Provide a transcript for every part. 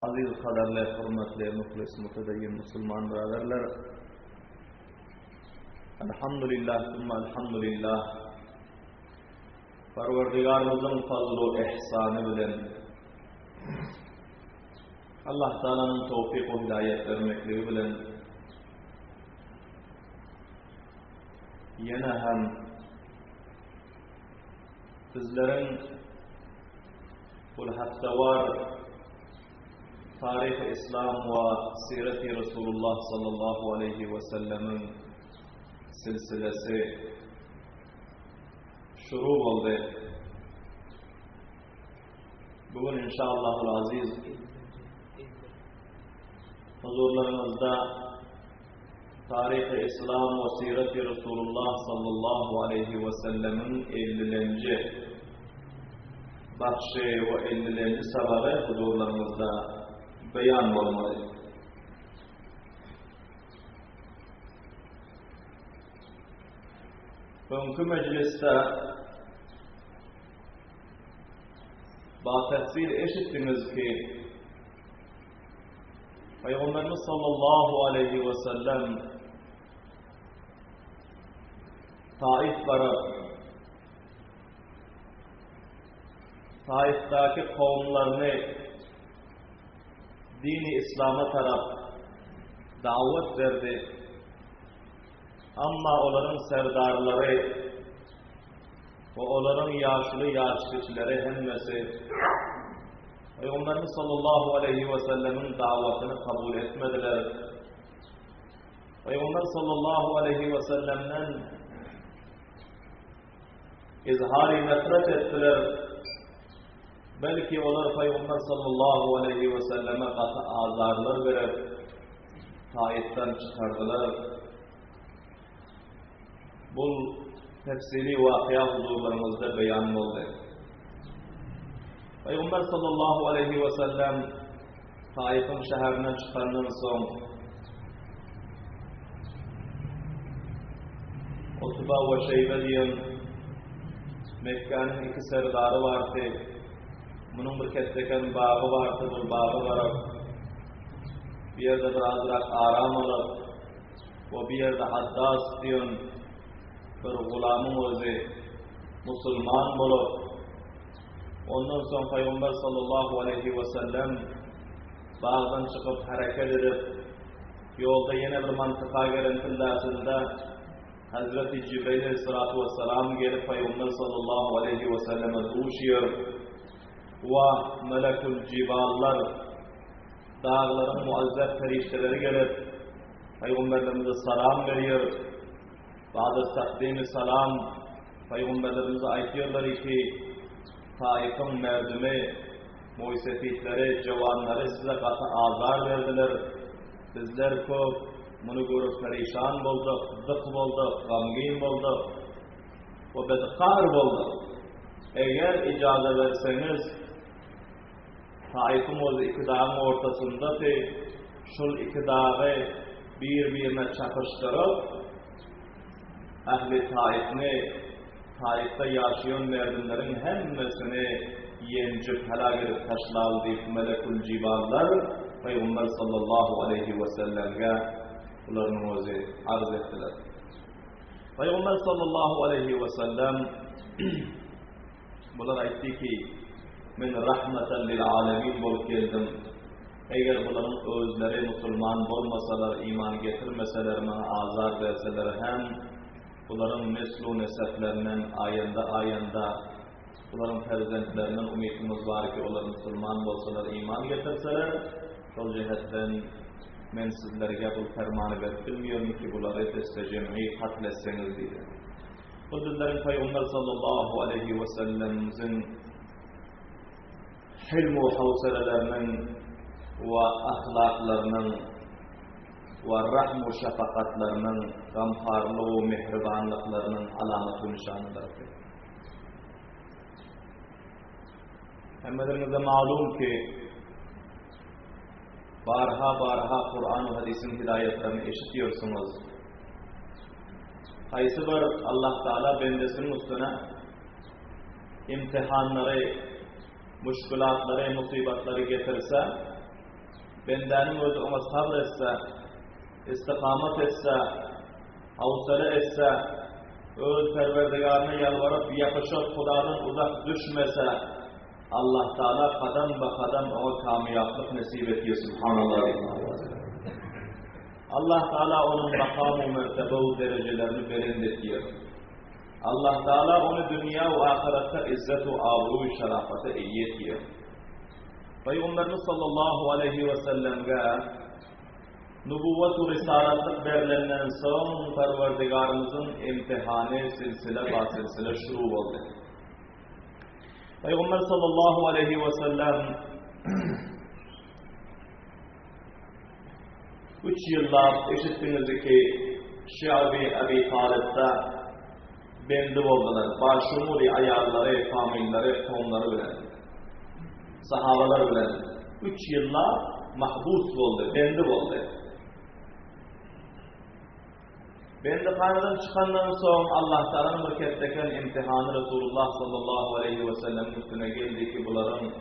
Aziz kaderli, hürmetli, muhlis, mutedeyyin Müslüman biraderler. Elhamdülillah, sümme elhamdülillah. Perverdigarımızın fazlu ihsanı bilen, Allah Teala'nın tevfik ve hidayet vermekliği bilen, yine hem sizlerin bu haftavar tarih-i İslam ve siret-i Resulullah sallallahu aleyhi ve sellemin silsilesi şuru oldu. Bugün inşallahul aziz huzurlarımızda tarih-i İslam ve siret-i Resulullah sallallahu aleyhi ve sellemin 50. bahşi ve 50. sabahı huzurlarımızda beyan olmalı. Bugünkü mecliste bahsettiği eşittiniz ki Peygamberimiz sallallahu aleyhi ve sellem Taif'lara, Taif'taki kavimlerini dini İslam'a taraf davet verdi. Ama onların serdarları ve onların yaşlı yaşlıları hemmesi Peygamberimiz sallallahu aleyhi ve sellemin davetini kabul etmediler. Peygamber sallallahu aleyhi ve sellem'den izhar-ı nefret ettiler. Belki onlar Peygamber sallallahu aleyhi ve selleme katı azarlar verip Taif'ten çıkardılar. Bu tefsili vakıya huzurlarımızda beyan oldu. Peygamber sallallahu aleyhi ve sellem Taif'in şehrinden çıkardıktan sonra Utba ve Şeybe diyen Mekke'nin iki serdarı vardı. Bunun bir keseken bağı vardı, bir bağı var. Bir yerde birazcık aram olur. O bir yerde Haddas diyen bir gulamın özü Müslüman olur. Ondan sonra Peygamber sallallahu aleyhi ve sellem bağdan çıkıp hareket edip yolda yine bir mantıka gelintilerinde Hazreti Cibril aleyhissalatu vesselam gelip Peygamber sallallahu aleyhi ve selleme duşuyor. Ve melekul ciballar dağların muazzez ferişteleri gelip Peygamberimize selam veriyor. Bazı takdim-i selam Peygamberimize aytıyorlar ki Taif'in merdumi, muysefitleri, cevanları size katı azar verdiler. Sizler çok bunu görüp perişan bulduk, dık bulduk, gamgin bulduk ve bedkar bulduk. Eğer icazı verseniz Taif'in o iki dağın ortasında şu iki dağı birbirine çakıştırıp ehli Taif'te yaşayan merdinlerin hemmesini yencip helak edip taşlav deyip melekul ciballar Peygamber sallallahu aleyhi ve sellem'e bunların özü arz ettiler. Peygamber sallallahu aleyhi ve sellem bunlar aytti ki men rahmeten lil alemin bolup geldim. Eğer bunların özleri Müslüman olmasalar, iman getirmeseler, bana azar verseler hem bunların neslu neseplerinden ayında bunların ferzentlerinden umutumuz var ki onlar Müslüman olsalar, iman getirseler, şol cihetten men sizlerge bu fermanı vertilmiyorum ki bunları testecem'i katletseniz diye. Bu bizlerin Peygamber sallallahu aleyhi ve sellem'imizin hilm ve havselerinin ve ahlaklarının ve rahm-ı şefakatlerinin, gamharlığı ve mihribanlıklarının alamet-i nişanıdır. Hemmelerinize malum ki barha Kur'an ve hadisin hidayetlerini eşitiyorsunuz. Kaysı bir Allah Teala bendesinin üstüne imtihanları, müşkülatları, musibetleri getirse, bendenin özü ona sabretse, istikamet etse, havsale etse, öz perverdigarına yalvarıp yapışıp Kudadan uzak düşmese, Allah Teala kadem ve kadem ona kamiyatlık nasip ediyor. Subhanallah. Allah Teala onun makamı mertebe derecelerini belirletiyor. Allah Teala onu dünya ve ahirette izzet ve abru şerafete eyyetiyor. Peygamberimiz sallallahu aleyhi ve sellem'e nübüvvet ve risaletlik berilenden son Perverdigarımızın imtihanı silsile şuru oldu. Peygamber sallallahu aleyhi ve sellem 3 yıllar eşittiniz ki Şiabi Ebi Talib'de bendi oldular. Başumuli ayarları, familleri, tonları bilen, sahabalar bilen 3 yıllar mahbus oldu, bendi oldu. Bendi kanıdan çıkandan sonra Allah Teala'nın birketteken imtihanı Resulullah sallallahu aleyhi ve sellem üstüne geldi ki bunların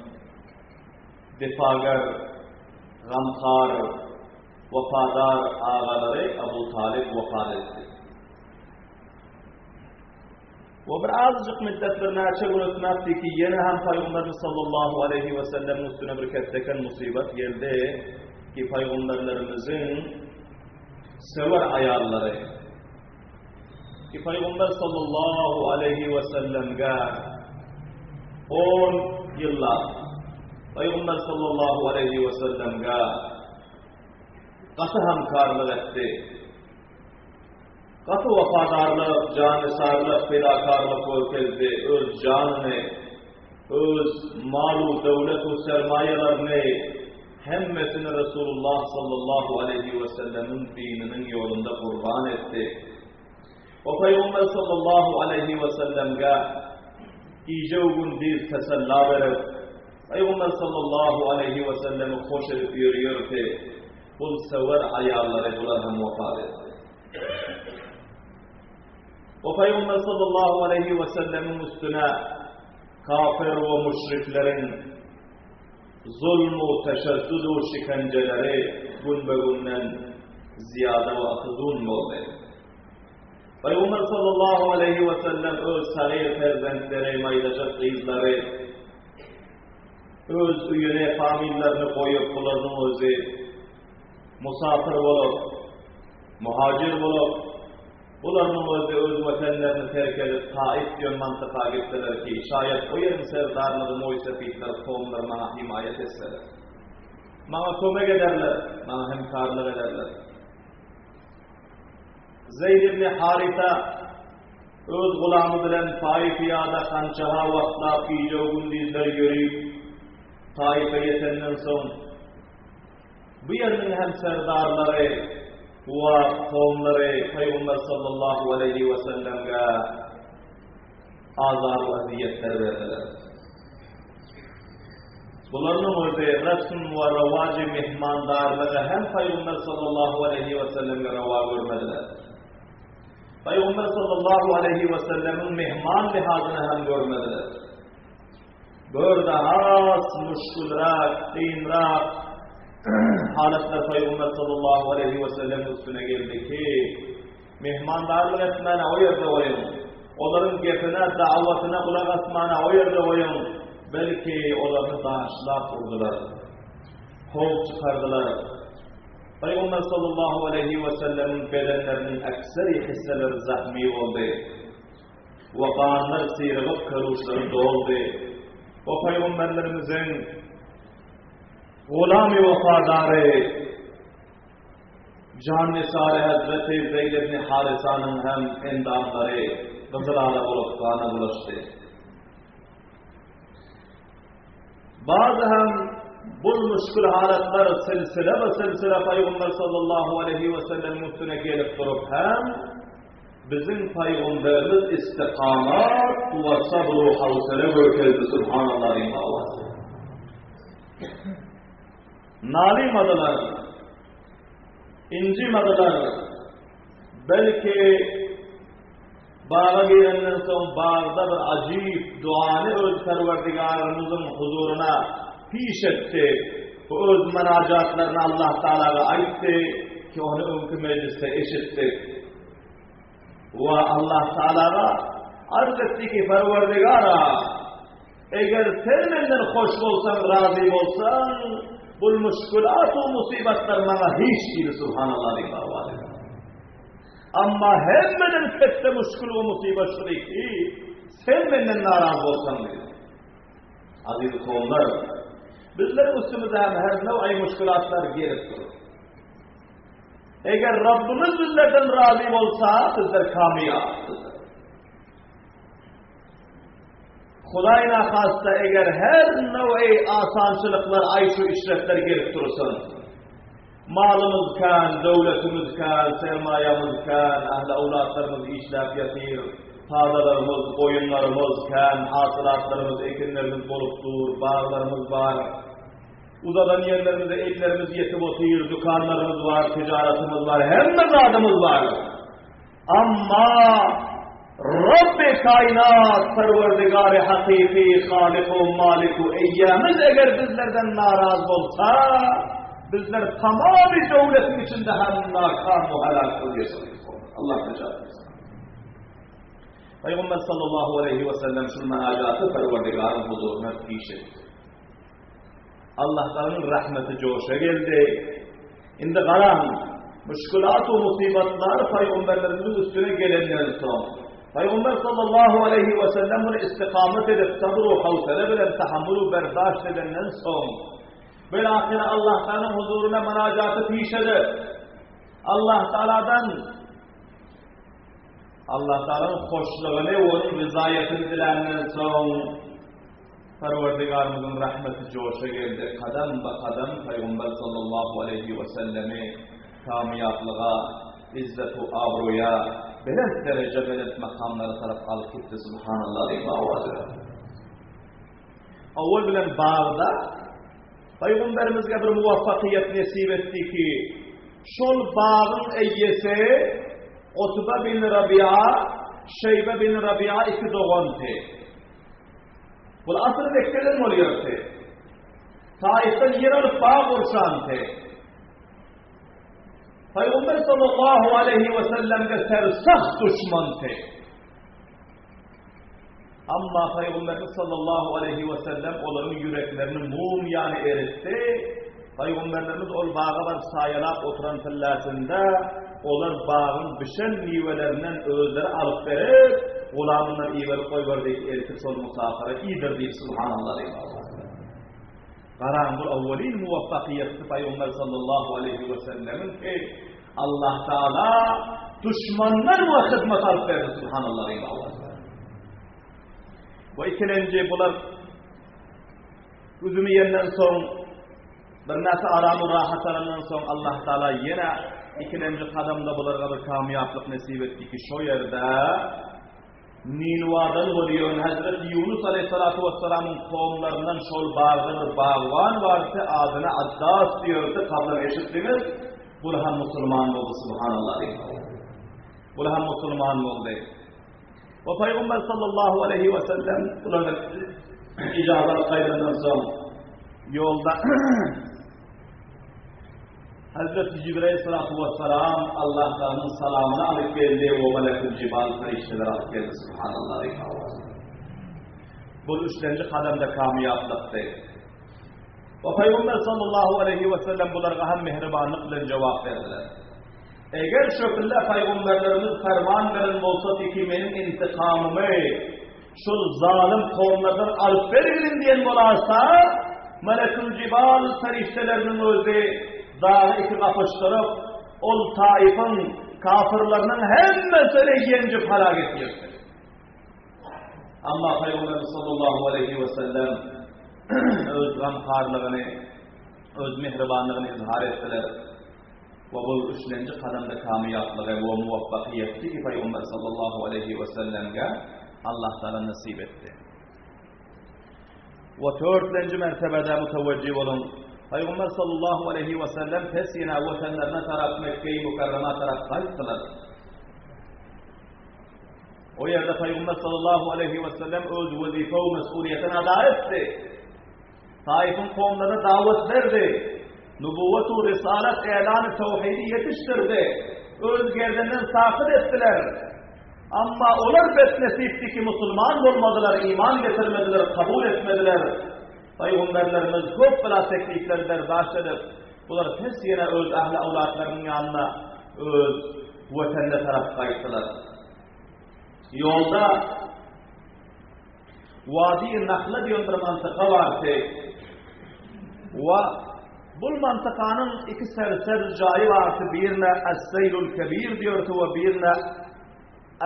difagar, gamkar, vefadar ağaları Ebu Talib vefat etti. Ve birazcık müddetlerine açık unutmaktı ki yine hem Peygamberimiz sallallahu aleyhi ve sellem üstüne birketteken musibet geldi ki Peygamberlerimizin sever ayarları ki Peygamber sallallahu aleyhi ve sellem'e 10 yıllar Peygamber sallallahu aleyhi ve sellem'e katı hamkarlık etti. Katı vafadarlık, canisarlık, fedakarlık ölkezdi. Öz canını, öz malu, devletu, sermayelerini hemmesini Resulullah sallallahu aleyhi ve sellemin dininin yolunda kurban etti. O Peygamber sallallahu aleyhi ve sellem'e iyice uygun bir tesella verip Peygamber sallallahu aleyhi ve sellem'i hoş edip yürüyor ki bu sever ayarları bunlar hem vefat etti. O Peygamber sallallahu aleyhi ve sellemin üstüne kafir ve müşriklerin zulmü, teşeddüdü, şikenceleri gün be günden ziyade ve akıdun oldu. Peygamber sallallahu aleyhi ve sellem öz sagir perzentleri, maydacak kızları, öz üyene famillerini koyup bunların özü musafir olup, muhacir olup, bunların özü öz vatanlarını terk edip Taif diyor mantıka gittiler ki şayet o yerin serdarları muysefitler, kovumlar bana himayet etseler. Bana kömek ederler, bana hemkarlık ederler. Zeyd ibn Haritha öz gulamı bilen Taifiyada kançaha vaktla pijogun dizler yürüyüp Taif'e yetenden son bu yerin hem serdarları ve kovumları Peygamber sallallahu aleyhi ve sellem'e azar ve aziyetler verdiler. Bunların özü resim ve revacı mihmandarlığı hem Peygamber sallallahu aleyhi ve sellem'e reva görmediler. Peygamber sallallahu aleyhi ve sellem'in mihman lihazını hem görmediler. Burada has, müşkülrak, kıyımrak haletler Peygamber sallallahu aleyhi ve sellem üstüne geldi ki mihmandarlık etmene o yerde oyun, onların gefine, davetine kulak asmana o yerde oyun, belki onları dağışlar kurdular, hov çıkardılar. Peygamber sallallahu aleyhi ve sellem'in bedenlerinin ekseri hisseleri zahmi oldu. Ve kanlar sıyrılıp kırışları doldu. O Peygamberlerimizin gulami vefadarı Can-ı Hazreti Zeyd ibn Harisa'nın hem endamları kızılara olup kana bulaştı. Bazı hem bu müşkül haletler silsile ve silsile Peygamber sallallahu aleyhi ve sellem üstüne gelip durup hem bizim Peygamberimiz istikamat ve sabru havsele görkezdi. Subhanallah imavası. Nalimadilar, incimadilar. Belki bağa girenden son bağda bir acayip duanı öz Perverdigarımızın huzuruna piş etti. bu öz münacatlarını Allah Teala'ya aytti ki onu önkü mecliste eşittik. Ve Allah Teala'ya arz etti ki Perverdigara, eğer sen menden hoş olsan, razı olsan, bu müşkülat-ı musibetler bana hiç değil, subhanallah diyeyim. Ama hemmeden kette müşkül ve musibet şudur ki, sen benden narazı olsan diyor. Aziz konular, bizler üstümüze hem her nev'ay müşkülatlar gelip durur. Eğer Rabbimiz bizlerden razı olsa, bizler kamiyaptır. Hudayna hasta eğer her nev'ay asançılıklar, ayşu işretler gelip durursun, malımız kan, devletimiz kan, sermayemiz kan, ahle evlatlarımız işlap yapıyor, tarlalarımız, koyunlarımız kan, hasılatlarımız, ekinlerimiz boluptur, bağlarımız var, uzadan yerlerimizde ellerimiz yetip oturuyor, dükkanlarımız var, ticaretimiz var, hem mezadımız var. Ama Rabbi kainat, Perverdigari hakiki, Haliku, Maliku, Eyyemiz eğer bizlerden naraz olsa, bizler tamamı devletin içinde hem nakam ve helak oluyorsunuz. Allah rica etsin. Peygamber sallallahu aleyhi ve sellem şu menacatı Perverdigar'ın huzuruna peş etti. Allah'ın rahmeti coşa geldi. Şimdi karan, müşkülat-ı musibetler Peygamberlerimizin üstüne gelenden sonra. Peygamber sallallahu aleyhi ve sellem bunu istikamet edip sabır-u havsele bilen tahammül-u berdaşt edenden sonra. Belâkine Allah Teala'nın huzuruna münacatı peş edip, Allah Teala'nın hoşluğunu ve onun rızayetini dilenden sonra, Perverdigarımızın rahmeti coşa geldi. Kadem be kadem Peygamber sallallahu aleyhi ve sellemi kamiyatlığa, izzet-u avruya, belirli derece belirli makamlara taraf alıp gitti. Subhanallah diyeyim avazı. Avval bilen bağda Peygamberimizge bir muvaffakiyet nesip etti ki şol bağın eyyesi Utbe bin Rabia, Şeybe bin Rabia iki doğandı. Bu asır Mekke'den oluyordu. Taif'ten yer alıp bağ kurşandı. Peygamber sallallahu aleyhi ve sellem'e sersah düşmandı. Ama Peygamber sallallahu aleyhi ve sellem onların yüreklerini mum yani eritti. Peygamberlerimiz ol bağa var sayalap oturan tıllasında onlar bağın bişen meyvelerinden özleri alıp verip gulamından iyi verip koy verdik eritir sol musafara iyidir deyip subhanallah deyip Karan bu evvelin muvaffakiyeti Peygamber sallallahu aleyhi ve sellemin ki Allah Teala düşmanlar ve hizmet alıp verdi subhanallah deyip ve ikinci bular üzümü yenden son bir nasi aramı rahatlarından son Allah Teala yine ikinci kadamda bularga bir kamiyaplık nasip etti ki şu yerde Ninva'dan oluyor Hazreti Yunus aleyhissalatu vesselam'ın kavimlerinden şol bağlı bir bağvan vardı adına Addas diyordu kablan eşittiniz Bulhan Müslüman oldu subhanallah Bulhan Müslüman oldu ve Peygamber sallallahu aleyhi ve sellem bunların icazat kaydından sonra yolda Hazreti Cibril aleyhissalatu vesselam Allah'ın salamını alıp geldi ve melekül cibal ferişteler alıp geldi subhanallah. Bu üçüncü kademde kamiyaplıktı. Ve Peygamber sallallahu aleyhi ve sellem bunlara hem mehribanlıkla cevap verdiler. Eğer şöyle Peygamberlerimiz ferman veren olsa ki benim intikamımı şu zalim kavimlerden alıp verin diyen olarsa melekül cibal feriştelerinin özü dağı iki kapıştırıp ol Taif'in kafirlerinin hemmesini yencip halak ediyordur. Ama Peygamber sallallahu aleyhi ve sellem öz gamkarlığını, öz mihribanlığını izhar ettiler. Ve bu üçüncü kademde kamiyatlığı ve muvaffakiyeti ki Peygamber sallallahu aleyhi ve sellem'e Allah Teala nasip etti. Ve dördüncü mertebede müteveccih olun. Peygamber sallallahu aleyhi ve sellem tesine vatanlarına taraf Mekke-i Mukarrama taraf kayıttılar. O yerde Peygamber sallallahu aleyhi ve sellem öz vazife ve mesuliyetine ada etti. Taif'in kavmlerine davet verdi. Nübüvvet-u risalet elan-ı tevhidi yetiştirdi. Öz gerdenden sakıt ettiler. Ama onlar besnesipti ki Müslüman olmadılar, iman getirmediler, kabul etmediler. Peygamberlerimiz çok bela teklifler berdaşt edip, bunlar pes yine öz ahli avlatlarının yanına, öz vatanına taraf kayıttılar. Yolda Vadi-i Nakhla diyen bir mantıka vardı. Ve bu mantıkanın iki sersel cayı vardı. Birine Es-Seylul Kebir diyordu ve birine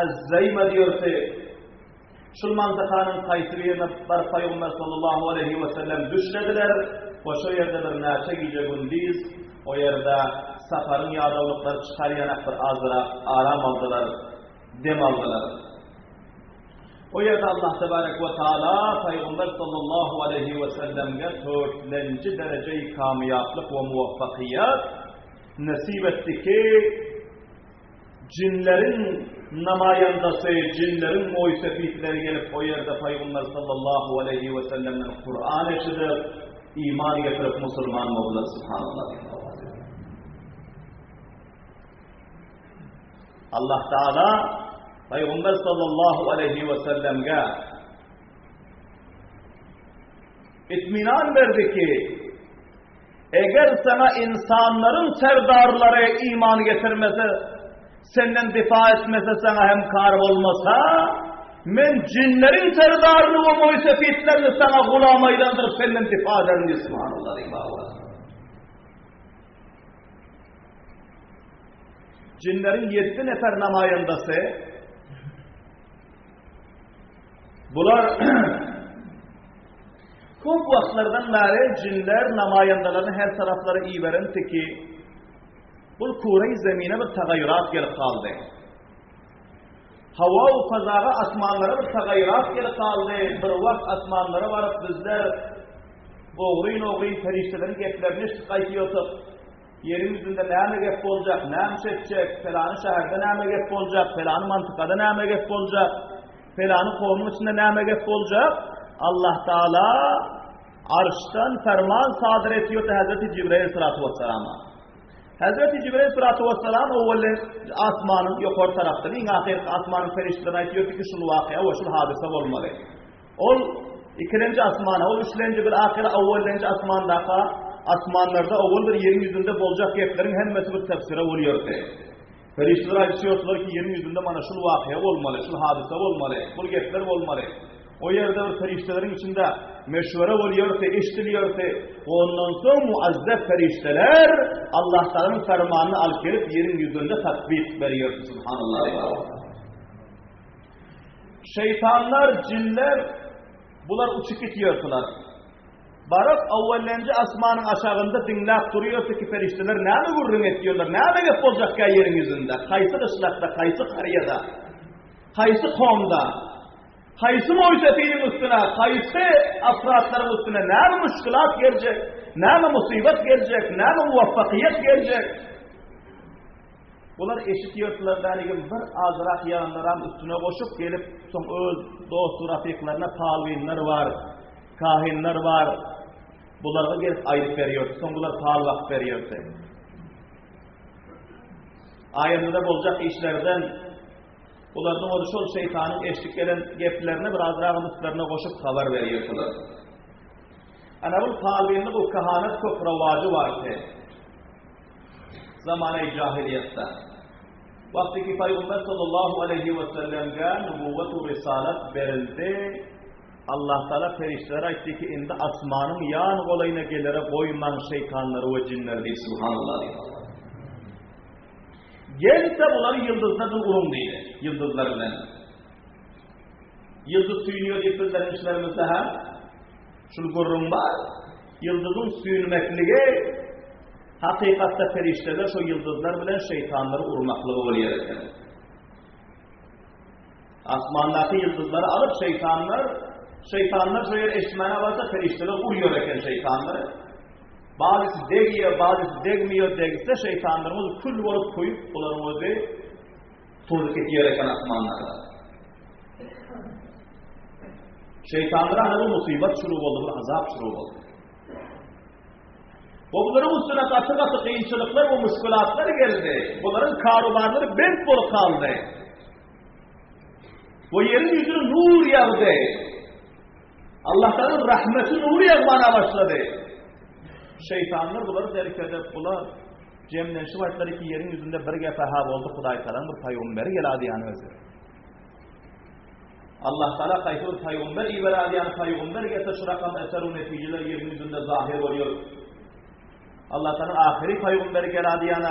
Ez-Zeyme diyordu. Şu mantıkanın kayıtı birine bir Peygamber sallallahu aleyhi ve sellem düşlediler. Ve şu yerde bir neçe gece gündüz o yerde safarın yağdavlıkları çıkarayanak bir azra aram aldılar, dem aldılar. O yerde Allah Tebarek ve Teala Peygamber sallallahu aleyhi ve sellem'e 4. derece-i kamiyatlık ve muvaffakiyet nasip etti ki cinlerin namayandası, cinlerin muysefitleri gelip o yerde Peygamber sallallahu aleyhi ve sellem'den Kur'an eşidip iman getirip Müslüman oldular. Subhanallah. Allah Teala Peygamber sallallahu aleyhi ve sellem'e itminan verdi ki eğer sana insanların serdarları iman getirmese, senden difa etmese sana hemkar olmasa, men cinlerin serdarını ve muysefitlerini sana gulam aylandırıp senden difa ederim. Subhanallah. Cinlerin 7 nefer namayandası, bunlar çok vaktlerden beri cinler namayandalarını her tarafları iyi veren ki bu kure-i zemine bir tagayyurat gelip kaldı. Hava-u fazaga asmanlara bir tagayyurat gelip kaldı. Bir vakt asmanlara varıp bizler oğruyun periştelerin geplerini şikayetiyotup yerimizde neyme gep olacak, neyme çekecek, falanı şehirde neyme gep olacak, falanı mantıkada neyme gep olacak, falanı kovmun içinde neyme gep olacak. Allah Teala arştan ferman sadır ediyordu Hazreti Cibril Aleyhisselatü Vesselam'a. Hazreti Cibril Aleyhisselatü Vesselam evveli asmanın yukarı taraftan, en ahir asmanın periştlerine ediyordu ki şu vakıya ve şu hadise olmalı. O ikinci asmana, o üçüncü bir ahire evvelinci asmandaki asmanlarda evvel bir yerin yüzünde bolacak geplerin hemmesi bir tefsire oluyordu. Periştler ediyordular ki yerin yüzünde bana şu vakıya olmalı, şu hadise olmalı, bu gepler olmalı. O yerde bir periştelerin içinde meşvere oluyordu, iştiliyordu. Ondan sonra muazzef perişteler Allah Teala'nın fermanını alıp gelip yerin yüzünde tatbik veriyordu. Subhanallah. Şeytanlar, cinler bunlar uçuk gidiyordular. Barak evvellenci asmanın aşağında dinlap duruyordu ki perişteler ne mi gurrun ediyorlar, ne mi gep olacak ya yerin yüzünde? Kaysı ıslakta, kaysı kariyada, kaysı komda. Kaysı mucizefinin üstüne, kaysı afratların üstüne ne müşkülat gelecek, ne musibet gelecek, ne muvaffakiyet gelecek. Bunlar eşitiyorlar derken bir azrak yanlarım üstüne koşup gelip son öz dostu rafiklerine talvinler var, kahinler var. Bunlara gelip ayıp veriyor, son bunlar pahalı vakit veriyor. Ayında olacak işlerden bunlardan oluşan şeytanın eşlik eden geplerine biraz rağımlıklarına koşup haber veriyorlar. Ana bu talibinde bu kahanet çok revacı vardı. Zamanı cahiliyette. Vakti ki Peygamber sallallahu aleyhi ve sellem'e nübüvvet-u risalet verildi. Allah Teala periştelere aytti ki indi asmanın yan olayına gelere koyman şeytanları ve cinleri değil. Subhanallah. Gelse bunları yıldızlardan urun değil, yıldızlarından. Yıldız suyunuyor diye söylenmişlerimizde hem, şunu gurrun var, yıldızın suyunmekliği, hakikatte perişteler şu yıldızlar bilen şeytanları urmaklığı oluyor. Asmandaki yıldızları alıp şeytanlar şöyle eşmene varsa perişteler uruyor eken şeytanları. Bazısı degiyor, bazısı degmiyor, degse şeytanlarımız kül olup koyup onlarımızı tuzluk etiyereken asmanlarda. Şeytanlara hani bu musibet şurup oldu, bu azap şurup oldu. Bunların üstüne katı kıyınçılıklar ve müşkülatlar geldi. Bunların karubarları bent bol kaldı. Bu yerin yüzünü nur yağdı. Allah'ın rahmeti nuru yağmaya başladı. Şeytanlar bunları terk edip bular. Cemden şu vaatları ki yerin yüzünde bir gefe hab oldu. Huday Teala'nın bir peygamberi geladi yani özü. Allah Teala kayıtlı bir peygamber iberadi yani peygamber gelse şu rakam eser o neticeler yerin yüzünde zahir oluyor. Allah Teala ahiri peygamberi geladi yani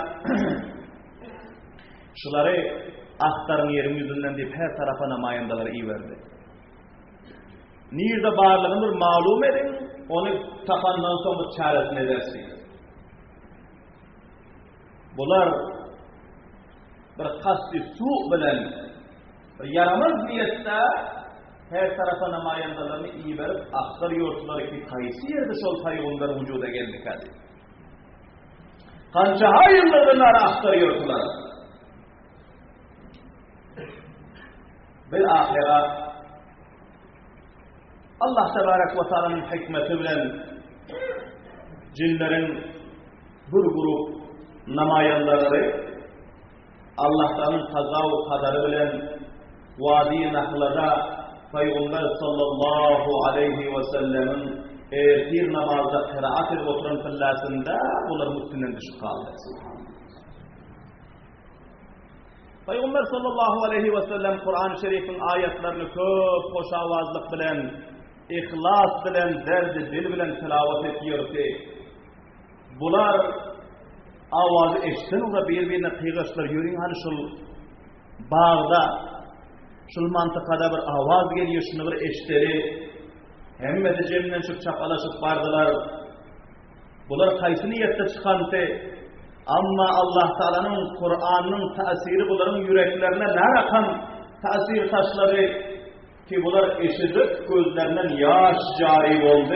şuları aktarın yerin yüzünden deyip her tarafa namayandaları iyi verdi. Nirde bağırlığını bir malum edin, onu tapandan sonra çaresini edersiniz. Bunlar bir kasti su bilen, bir yaramaz niyette her tarafa namayandalarını iyi verip aktarıyorlar ki kaysi yerde şol peygamber vücuda geldik hadi. Kança hayırlarını aktarıyorlar. Bilahira Allah Tebarek ve Teala'nın hikmeti bilen cinlerin bir grup namayanları Allah'tan kaza ve kadarı bilen Vadi Nahla'da Peygamber sallallahu aleyhi ve sellemin bir namazda kıraat edip oturan fillasında bunların üstünden düşüp kaldı. Peygamber sallallahu aleyhi ve sellem Kur'an-ı Şerif'in ayetlerini köp hoş avazlık bilen, ihlas bilen, derdi dil bilen tilavet ediyordu. Bunlar avazı eşten ola birbirine kıygaçlar yürüyün hani şul bağda, şul mantıkada bir avaz geliyor şunu bir eşleri, hemme de ceminden çık çapalaşıp vardılar. Bunlar kaysı niyette çıkantı. Amma Allah Teala'nın Kur'an'ın tasiri bunların yüreklerine ne rakam tasir taşları ki bunlar eşitlik gözlerinden yaş cari oldu,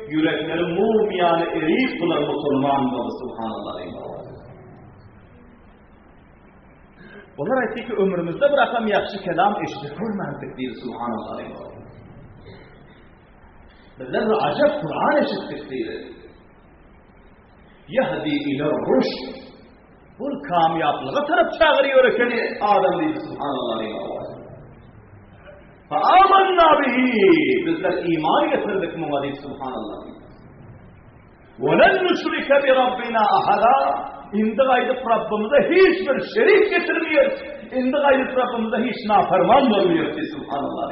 yürekleri mumiyanı eriyip bunlar Müslüman oldu subhanallah. Bunlar etti ki ömrümüzde bir rakam yakşı kelam eşitlik görmezdik değil subhanallah. Bizler bir acayip Kur'an eşitlik değil. Yahdi ile rushd. Bu kamyaplığa taraf çağırıyor kendini Adem dedi subhanallah. Fa amanna bihi. Bizler iman getirdik buna dedi subhanallah. Ve len nüşrike bi Rabbina ahada. İndi gaydık Rabbimize hiçbir şerik getirmiyoruz. İndi gaydık Rabbimize hiç naferman olmuyor dedi subhanallah.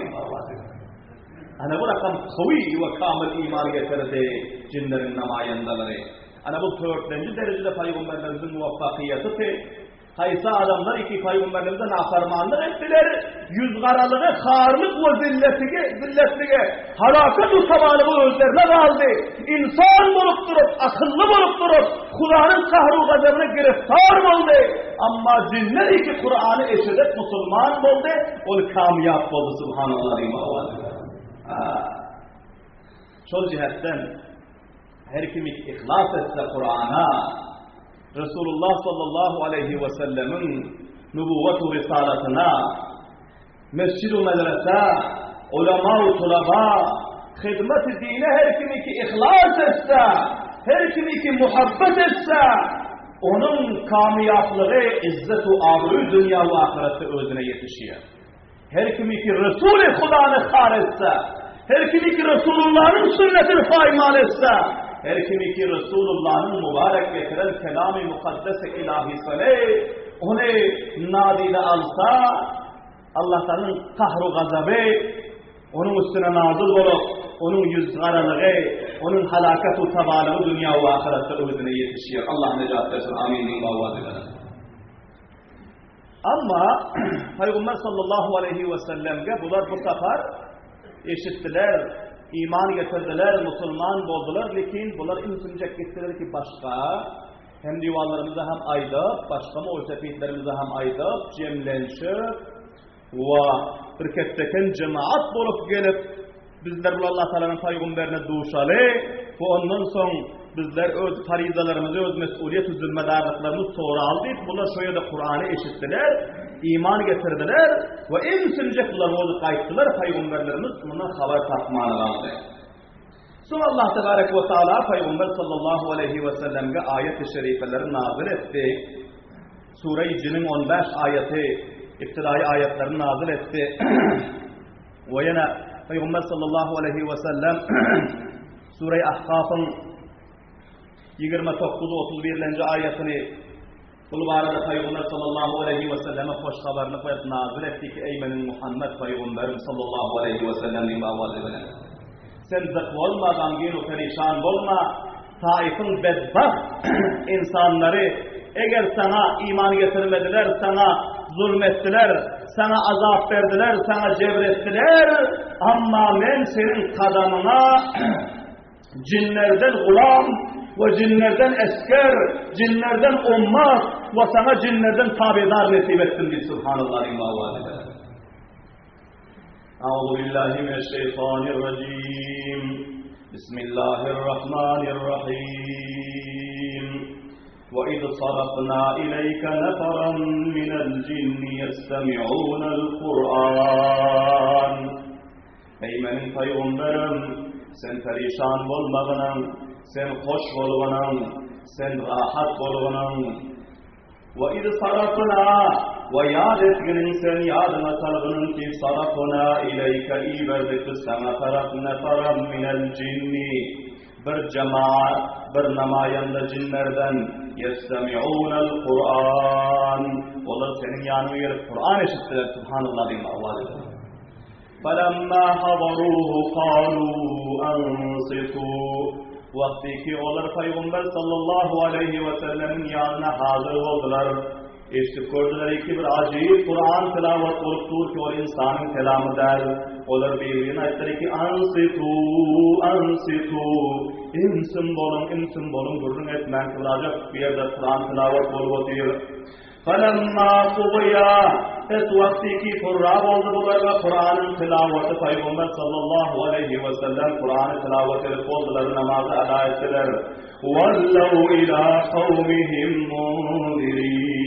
Ana bu rakam kuvvi ve kamil iman getirdi cinlerin namayandaları. Ana bu 4. derecede peygamberlerimizin muvaffakiyeti. Kaysa adamlar iki peygamberlerimize nafarmanlık ettiler. Yüz karalığı, harlık ve zilletlige, halakat utamanlığı özlerine kaldı. İnsan bulup durup, akıllı bulup durup, Kur'an'ın kahru gazabına giriftar oldu. Ama cinler iki Kur'an'ı eşedip Müslüman oldu. O kamyap oldu subhanallah. Şol cihetten her kim ihlas etse Kur'an'a, Resulullah sallallahu aleyhi ve sellemin nübüvvet-u risalatına, mescid-u medrese, ulema-u tulaba, hizmet-i dine her kim ki ihlas etse, her kim ki muhabbet etse, onun kamyaplığı, izzet-u abru dünya ve ahirette özüne yetişiyor. Her kim ki Resul-i Khuda'nı khar etse, her kim ki Resulullah'ın sünnetini faymal etse, her kim ki Resulullah'ın mübarek getiren kelam-ı mukaddes-i ilahi onu nadide alsa, Allah'ın kahru gazabı onun üstüne nazil olup, onun yüz karalığı, onun halakat-u tabalığı dünya ve ahirette özüne yetişiyor. Allah necat versin. Amin. Ama Peygamber sallallahu aleyhi ve sellem'e bunlar bu sefer eşittiler, iman getirdiler, Müslüman oldular. Lekin bunlar insancak gittiler ki başka, hem divanlarımıza hem aydıp, başka muhsefiyetlerimize hem aydıp, cemlenşip ve bir ketteken cemaat bulup gelip bizler Allah Teala'nın peygamberine duşalı ve ondan sonra bizler öz farizalarımızı, öz mesuliyet üzülmedarlıklarını sonra aldık. Bunlar şöyle de Kur'an'ı eşittiler, iman getirdiler ve en sürecek bunlar oldu kayıttılar. Peygamberlerimiz bundan haber takmağını aldı. Sonra Allah Tebarek ve Teala Peygamber sallallahu aleyhi ve sellem'e ayet-i şerifeleri nazil etti. Sure-i Cin'in 15 ayeti, iptidai ayetlerini nazil etti. Ve yine Peygamber sallallahu aleyhi ve sellem Sure-i Ahkaf'ın 29-31. ayetini bu arada Peygamber sallallahu aleyhi ve selleme hoş haberlik ve nazil etti ki ey benim Muhammed Peygamberim sallallahu aleyhi ve sellem'in avazı sen zık olma, gangin o perişan olma, Taif'in bedbaht insanları eğer sana iman getirmediler, sana zulmettiler, sana azap verdiler, sana cebrettiler, ama ben senin kadamına cinlerden gulam ve cinlerden esker, cinlerden ummat ve sana cinlerden tabidar nasip ettim diye Subhanallah'ın mavazı. أعوذ بالله من الشيطان الرجيم بسم الله الرحمن الرحيم وإذ صرفنا إليك نفرا من الجن يستمعون القرآن Ey benim peygamberim, sen perişan olmağının, sen hoş olmanın, sen rahat olmanın. وَإِذْ صَرَفْنَا ve yad etginin sen yadına salgının ki sarafuna ileyke iyi verdik sana taraf nefaram minel cinni bir cemaat bir namayanda cinlerden yestemi'ûnel Kur'an onlar senin yanına gelip Kur'an eşittiler Subhanallah diyeyim Allah'a فَلَمَّا حَضَرُوهُ قَالُوا أَنْصِتُوا vakti ki onlar Peygamber sallallahu aleyhi ve sellemin yanına hazır oldular. İşte gördüler ki bir acayip Kur'an tilavet olup ki o insanın kelamı der. Onlar birbirine ettiler ki ansitu, insin bolun, durun etmen kılacak bir yerde Kur'an tilavet olup oturuyor. فَلَمَّا قُضِيَا et vakti ki fırrab oldu bunlarla Kur'an'ın tilaveti Peygamber sallallahu aleyhi ve sellem Kur'an'ı tilavet edip oldular namazı eda ettiler. وَاللَّوْ إِلَى قَوْمِهِمْ مُنْذِرِينَ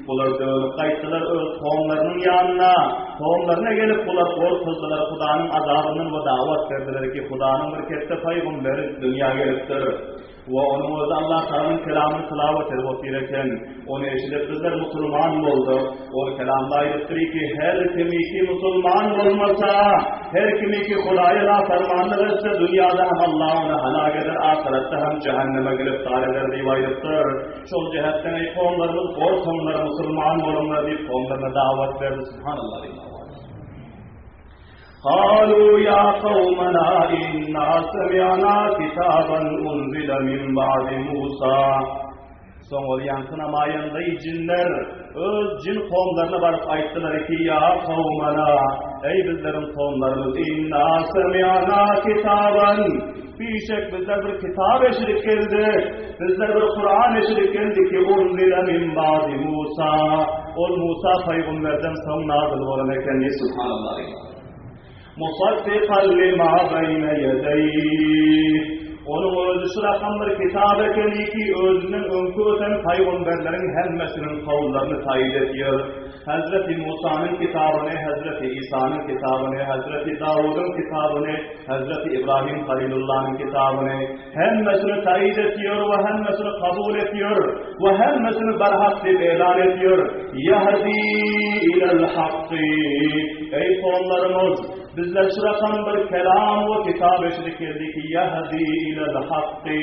Bunlar dönüp kayıttılar öz kavimlerinin yanına. Kavimlerine gelip bunlar korkuzdular Kuda'nın azabının ve davet verdiler ki Kuda'nın bir kette Peygamberi dünya geliptir. Ve onun özü Allah Teala'nın kelamını tilavet edip otururken onu eşitip bizler Müslüman oldu. O kelamda ayırttır ki her kimi ki Müslüman olmasa, her kimi ki Kuda'ya fermanlı etse dünyada hem Allah onu halak eder, ahirette hem cehenneme giriftar eder diye ayırttır. Şol cihetten ey kavimlerimiz korkunlar Müslüman olunlar deyip kavimlerine davet verdi. Subhanallah diyeyim. قالوا يا قومنا إنا سمعنا كتابا أنزل من بعد موسى Sonra yankına mayanda cinler öz cin kavimlerine varıp ayttılar ki ya kavmana ey bizlerin kavimlerimiz inna semi'na kitaban bişek bizler bir kitap eşitlik geldi bizler bir Kur'an eşitlik geldi ki unzile min ba'di Musa o Musa peygamberden sonra nazil olan ekenli Subhanallah مُصَدِّقًا لِمَا بَيْنَ يَدَيْهِ onun özü şurakan bir kitab ekeni ki özünün önkü öten peygamberlerin hemmesinin kavullarını tayit ediyor. Hazreti Musa'nın kitabını, Hazreti İsa'nın kitabını, Hazreti Davud'un kitabını, Hazreti İbrahim Halilullah'ın kitabını hemmesini tayit ediyor ve hemmesini kabul ediyor ve hemmesini berhak diye ilan ediyor. Yahdi ilel hakkı ey kavullarımız bizler şurakan bir kelam ve kitap eşlik edildi ki yahdi ilel hakkı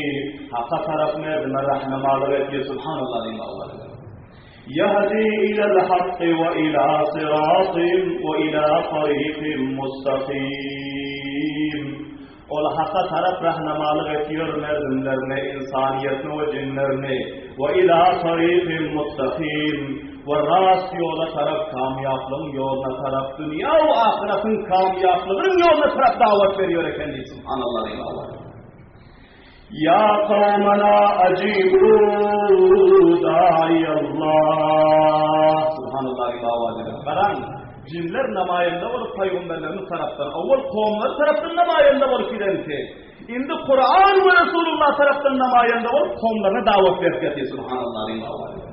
hakka taraf merdime rahnemalık ediyor. Subhanallah diyeyim Allah'a. Yahdi ilel hakkı ve ila sıratın ve ila tariqin mustakim. O hakka taraf rahnemalık ediyor merdimlerine, insaniyetine ve cinlerine ve ila tariqin mustakim. Ve rast yola taraf kamyaplığın yoluna taraf dünya ve ahiretin kamyaplığının yoluna taraf davet veriyor efendim. Subhanallah diyeyim Allah'a. Ya kavmena acibu da'iyallah. Subhanallah diyeyim Allah'a. Karan cinler namayende olur peygamberlerin taraftan. Evvel kavimler taraftan namayende olur filanki. Şimdi Kur'an ve Resulullah taraftan namayende olur kavimlerine davet veriyor. Subhanallah diyeyim Allah'a.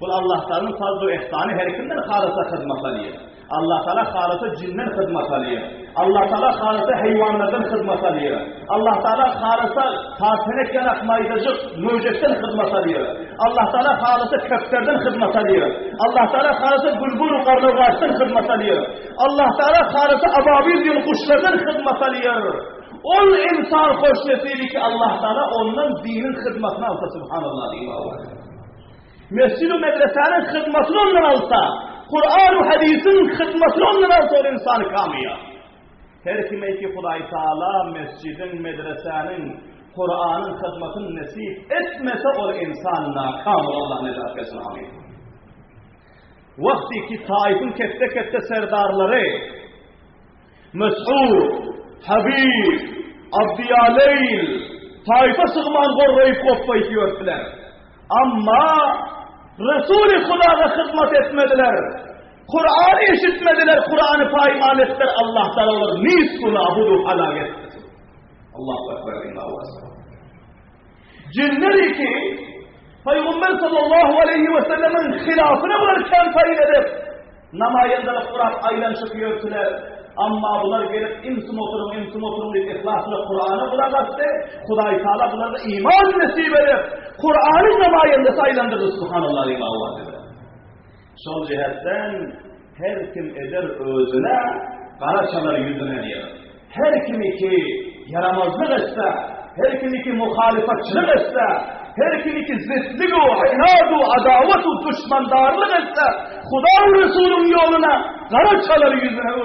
Bu Allah Teala'nın fazl-ı ihsanı her kimden halasa hizmet alıyor. Allah Teala halasa cinler hizmet alıyor. Allah Teala halisa hayvanlardan hizmet alıyor. Allah Teala halisa tartenek yanak maydacık möcetten hizmet alıyor. Allah Teala halisa köplerden hizmet alıyor. Allah Teala halisa bülbül karnavaştan hizmet alıyor. Allah Teala halisa ababil diyor kuşlardan hizmet alıyor. Ol insan hoş nesili ki Allah Teala ondan dinin hizmetini alsa subhanallah diyeyim. Mescid-i medresenin hizmetini ondan alsa, Kur'an-ı hadisin hizmetini ondan alsa o insanı kamya. Her kime ki Huday Teala mescidin, medresenin, Kur'an'ın hizmetini nesip etmese o insan nakamır Allah necat etsin amin. Vakti ki Taif'in kette serdarları, Mes'ud, Habib, Abdiyaleyl, Taif'e sığman gorrayıp kopayıp yörtüler. Ama Resul-i Huda'da hizmet etmediler. Kur'an'ı işitmediler, Kur'an'ı payman ettiler. Allah Teala olur. Nisfunu abudu halak etsin. Allahu Ekber inna cinleri ki Peygamber sallallahu aleyhi ve sellemin hilafına varken tayin edip namayendelik Kur'an aylanışıp yörtüler. Ama bunlar gelip imsim oturum deyip ihlasla Kur'an'a bırakastı. Huday Teala bunlara iman nesip edip Kur'an'ın namayendesi aylandırdı subhanallah aleyhi ve sellem. Sol cihetten her kim eder özüne karaçalar yüzüne diyor. Her kimi ki yaramazlık etse, her kimi ki muhalifetçilik etse, her kimi ki zıtlık o, inadu, adavet o, düşmandarlık etse, Huda Resul'ün yoluna karaçalar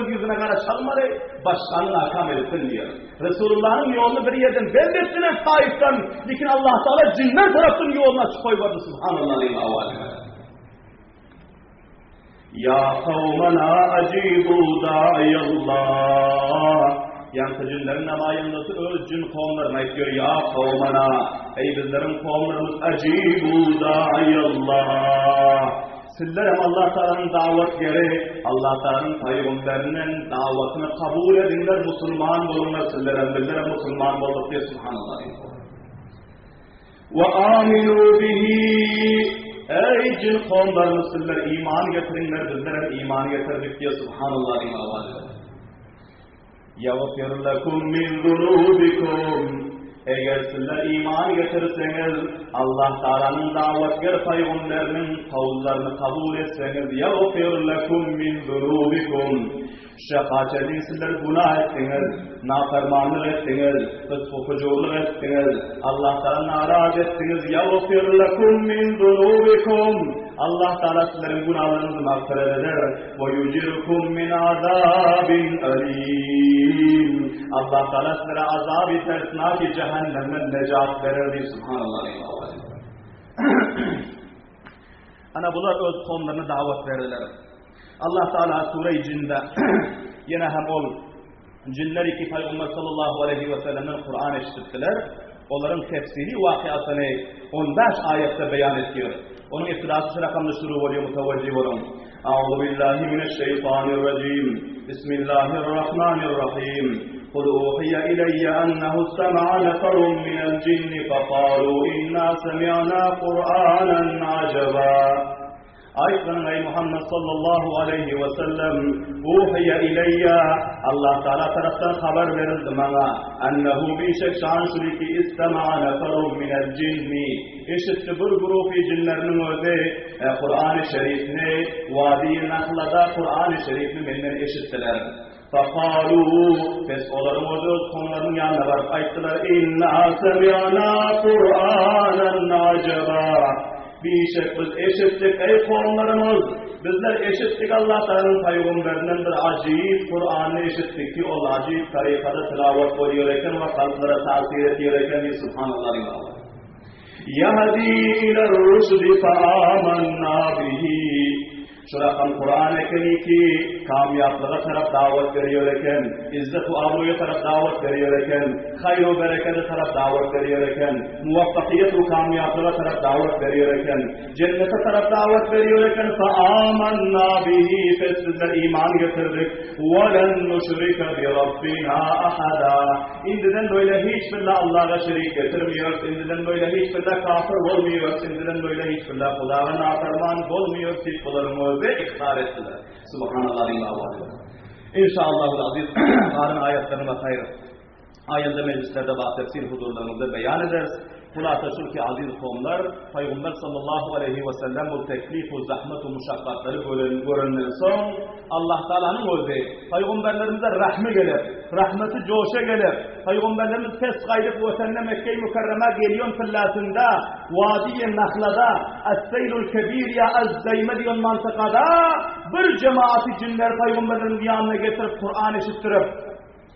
yüzüne kara çalmalı, başkanın akam etsin diyor. Resulullah'ın yolunu bir yerden belirttiler Taif'ten, lakin Allah Teala cinler tarafının yoluna koymadı subhanallah aleyhi ve sellem. Ya kavmena acibu da'iyallah. Yani cinlerin namayındası öz cin kavmlarına diyor. Ya kavmena, ey bizlerin kavmlarımız acibu da'iyallah. Sizler hem Allah Teala'nın davet geri, Allah Teala'nın peygamberinin davetini kabul edinler, Müslüman olunlar. Sizler hem bizler Müslüman olduk diye subhanallah. Ve aminu bihi. Ey cin kavmlarımız sizler iman getirinler, bizler iman getirdik diye subhanallah imavalı. يَغْفِرْ لَكُمْ مِنْ ذُنُوبِكُمْ. Eğer sizler iman getirirseniz, Allah Teala'nın davetgar peygamberinin kavullarını kabul etseniz, يَغْفِرْ لَكُمْ مِنْ ذُنُوبِكُمْ. Şefaatçiliğin sizler günah ettiniz, nafermanlık ettiniz, fıskı ettiniz, Allah Teala naraz ettiniz, يَغْفِرْ لَكُمْ مِنْ ذُنُوبِكُمْ. Allah Teala sizlerin günahlarınızı mağfiret eder. وَيُجِرْكُمْ مِنْ عَذَابٍ أَلِيمٍ. Allah Teala sizlere azab-ı tersnaki cehennemden necat verir. Subhanallah. Ana bunlar öz kavimlerine davet verdiler. Allah Teala Sure-i Cin'de yine hem ol cinleri ki Peygamber sallallahu aleyhi ve sellem'in Kur'an eşittiler. Onların tefsiri vakıasını 15 ayette beyan ediyor. Onun iftirası rakamlı şuru oluyor, mutevecih olun. Euzubillahimineşşeytanirracim. Bismillahirrahmanirrahim. قُلْ أُوحِيَ إِلَيَّ أَنَّهُ اسْتَمَعَ نَفَرٌ مِنَ الْجِنِّ فَقَالُوا إِنَّا سَمِعْنَا قُرْآنًا عَجَبًا. Ayetlerin ey Muhammed sallallahu aleyhi ve sellem uhiye ileyye Allah Teala taraftan haber verildi bana ennehu bi şek şan şuriki istema'a neferun minel cinni işitti bir grup cinlerinin özü Kur'an-ı Şerif'ini Vadi-i Nahla'da Kur'an-ı Şerif'ini benden işittiler. فَقَالُوا Biz onların öz konularının yanına varıp ayettiler اِنَّا سَمِعْنَا قُرْآنًا عَجَبًا. Bir şey biz eşittik ey kavimlerimiz. Bizler eşittik Allah Teala'nın peygamberinden bir acayip Kur'an'ı eşittik ki o acayip tarikada tilavet oluyorken ve kalplara tasir ediyorken subhanallah. Yahdi iler rusdi fa'amanna bihi. Şu rakam Kur'an-ı Kerim ki kamyaplığa taraf davet veriyorken, izzet-u avruya taraf davet veriyorken, hayr-u berekete taraf davet veriyorken, muvaffakiyet-u kamyaplığa taraf davet veriyorken, cennete taraf davet veriyorken, فَآمَنَّا بِهِ Bizler iman getirdik. وَلَنْ نُشْرِكَ بِرَبِّنَا أَحَدًا. İndiden böyle hiçbirle Allah'a şerik getirmiyoruz. İndiden böyle hiçbirle kafir olmuyoruz. İndiden böyle hiçbirle Allah'a naferman olmuyoruz. Kullarımız ve ikrar ettiler. Subhanallah. İnşallah aziz arın ayetlerine bakayır. Ayında meclislerde bahsettiğin huzurlarımızda beyan ederiz. Hulasa şu ki aziz kavimler, Peygamber sallallahu aleyhi ve sellem bu teklif, bu zahmet, bu muşakkatları görünen son, Allah Teala'nın özü, Peygamberlerimize rahmi gelir, rahmeti coşa gelir. Peygamberlerimiz tez kaydıp vatanına Mekke-i Mükerreme geliyon fillasında, Vadi-i Nahla'da, Es-Seylul Kebir ya Ez-Zeyme diyon mantıkada, bir cemaati cinler Peygamberlerimizin yanına getirip Kur'an eşittirip,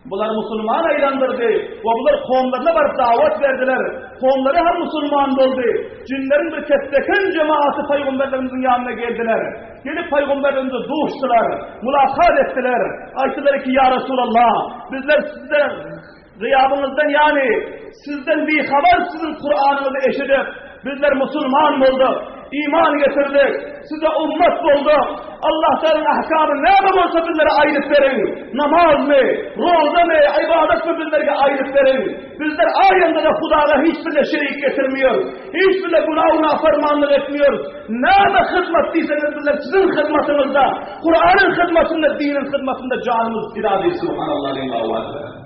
bunlar Müslüman aylandırdı ve bunlar kavimlerine var davet verdiler. Kavimleri hem Müslüman oldu. Cinlerin bir kesbeken cemaati Peygamberlerimizin yanına geldiler. Gelip Peygamberlerimize duştular, mülakat ettiler. Ayettiler ki ya Resulallah, bizler sizden gıyabınızdan yani sizden bir haber sizin Kur'an'ınızı eşitip bizler Müslüman olduk, iman getirdik, size ümmet olduk. Allah Teala'nın ahkamı ne olsa bizlere ayrıp verin. Namaz mı, roza mı, ibadet mi bizlere ayrıp verin. Bizler ayında da Huda'da hiçbir şerik getirmiyor. Hiçbir günahına fermanlık etmiyor. Ne de hizmet değilseniz bizler sizin hizmetinizde, Kur'an'ın hizmetinde, dinin hizmetinde canımız irade-i Subhanallah lillahi.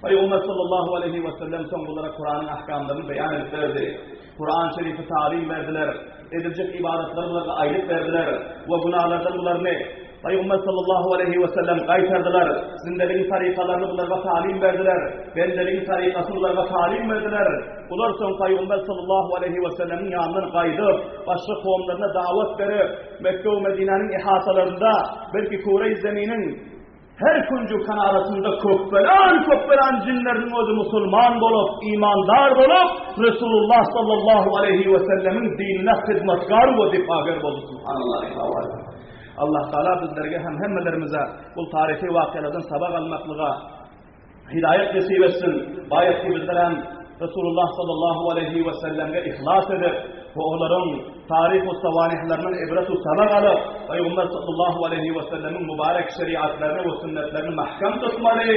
Peygamber sallallahu aleyhi ve sellem son olarak Kur'an'ın ahkamlarını beyan ettirdi. Kur'an-ı Şerif'i talim verdiler. Edilecek ibadetleri bunlara aylık verdiler. Ve günahlardan bunlar ne? Peygamber sallallahu aleyhi ve sellem kaytardılar. Zindeliğin tarikalarını bunlara talim verdiler. Bendeliğin tarikasını bunlara talim verdiler. Bunlar son Peygamber sallallahu aleyhi ve sellemin yanından kaydıp, başka kavimlerine davet verip, Mekke ve Medine'nin ihatalarında, belki Kure-i Zemin'in her kuncu kanarasında kökbelen cinlerin özü Müslüman olup, imandar olup, Resulullah sallallahu aleyhi ve sellemin dinine hizmetkar ve difagar oldu. Subhanallah. Allah Teala bizlerge hem hemmelerimize bu tarihi vakialardan sabah almaklığa hidayet nasip etsin. Bayet ki bizler hem Resulullah sallallahu aleyhi ve sellem'e ihlas edip, ve onların tarih-u savanihlerinin ibret-u sabah alıp, Peygamber sallallahu aleyhi ve sellemin mübarek şeriatlarını ve sünnetlerini mahkam tutmalı,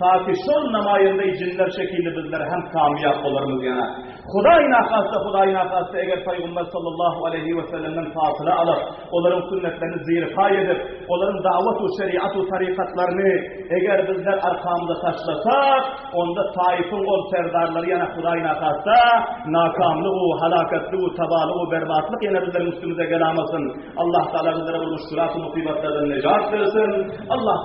ta ki şol namayında cinler şekilde bizler hem kamiyap oluruz yana. Hudayın akası eğer Peygamber sallallahu aleyhi ve sellem'den fasıla alıp, onların sünnetlerini zirfa edip, onların davet-u şeriat-u tarikatlarını eğer bizler arkamıza taşlasak, onda taifin ol serdarları yana Hudayın akası, nakamlığı, halakatlığı, tabalığı, berbatlık yine bizlerin üstümüze gelamasın. Allah Teala bizlere bu müşkülat-ı musibetlerden necat versin. Allah